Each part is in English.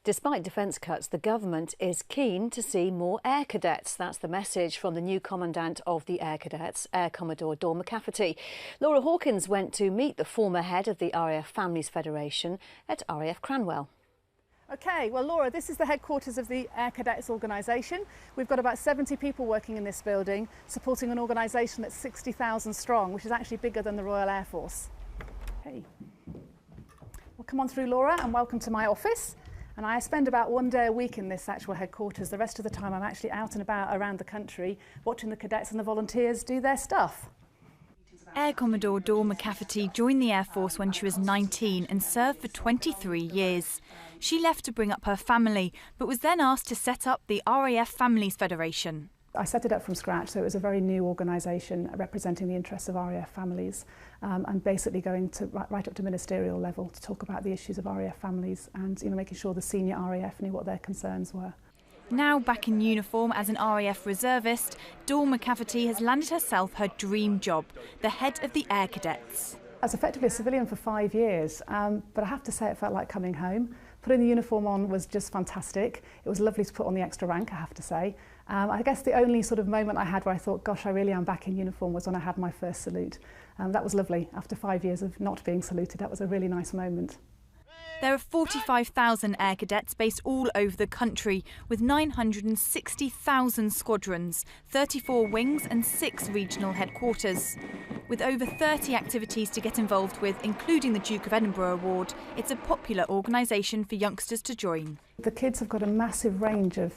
Despite defence cuts, the government is keen to see more Air Cadets. That's the message from the new commandant of the Air Cadets, Air Commodore Dawn McCafferty. Laura Hawkins went to meet the former head of the RAF Families Federation at RAF Cranwell. OK, well, Laura, this is the headquarters of the Air Cadets organisation. We've got about 70 people working in this building, supporting an organisation that's 60,000 strong, which is actually bigger than the Royal Air Force. Hey. Well, come on through, Laura, and welcome to my office. And I spend about one day a week in this actual headquarters. The rest of the time I'm actually out and about around the country, watching the cadets and the volunteers do their stuff. Air Commodore Dawn McCafferty joined the Air Force when she was 19 and served for 23 years. She left to bring up her family, but was then asked to set up the RAF Families Federation. I set it up from scratch, so it was a very new organisation representing the interests of RAF families and basically going to right up to ministerial level to talk about the issues of RAF families and making sure the senior RAF knew what their concerns were. Now back in uniform as an RAF reservist, Dawn McCafferty has landed herself her dream job, the head of the Air Cadets. I was effectively a civilian for 5 years, but I have to say it felt like coming home. Putting the uniform on was just fantastic. It was lovely to put on the extra rank, I have to say. I guess the only sort of moment I had where I thought, gosh, I really am back in uniform was when I had my first salute. That was lovely. After 5 years of not being saluted, that was a really nice moment. There are 45,000 Air Cadets based all over the country, with 960,000 squadrons, 34 wings and 6 regional headquarters. With over 30 activities to get involved with, including the Duke of Edinburgh Award, it's a popular organisation for youngsters to join. The kids have got a massive range of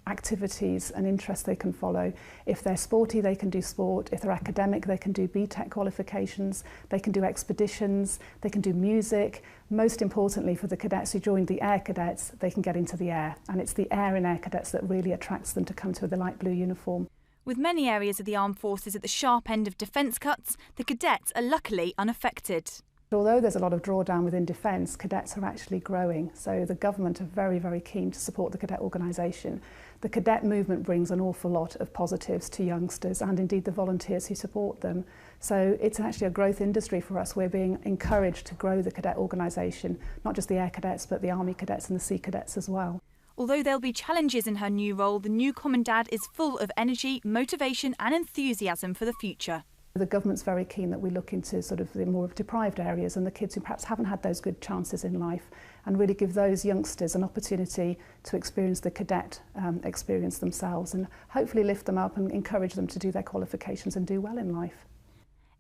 activities and interests they can follow. If they're sporty, they can do sport. If they're academic, they can do BTEC qualifications. They can do expeditions. They can do music. Most importantly, for the cadets who joined the Air Cadets, they can get into the air. And it's the air in Air Cadets that really attracts them to come to the light blue uniform. With many areas of the armed forces at the sharp end of defence cuts, the cadets are luckily unaffected. Although there's a lot of drawdown within defence, cadets are actually growing. So the government are very, very keen to support the cadet organisation. The cadet movement brings an awful lot of positives to youngsters and indeed the volunteers who support them. So it's actually a growth industry for us. We're being encouraged to grow the cadet organisation, not just the Air Cadets, but the Army Cadets and the Sea Cadets as well. Although there'll be challenges in her new role, the new Commandant is full of energy, motivation and enthusiasm for the future. The government's very keen that we look into sort of the more deprived areas and the kids who perhaps haven't had those good chances in life and really give those youngsters an opportunity to experience the cadet experience themselves and hopefully lift them up and encourage them to do their qualifications and do well in life.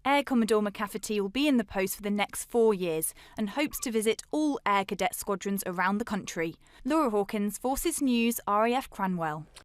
Air Commodore McCafferty will be in the post for the next 4 years and hopes to visit all Air Cadet squadrons around the country. Laura Hawkins, Forces News, RAF Cranwell.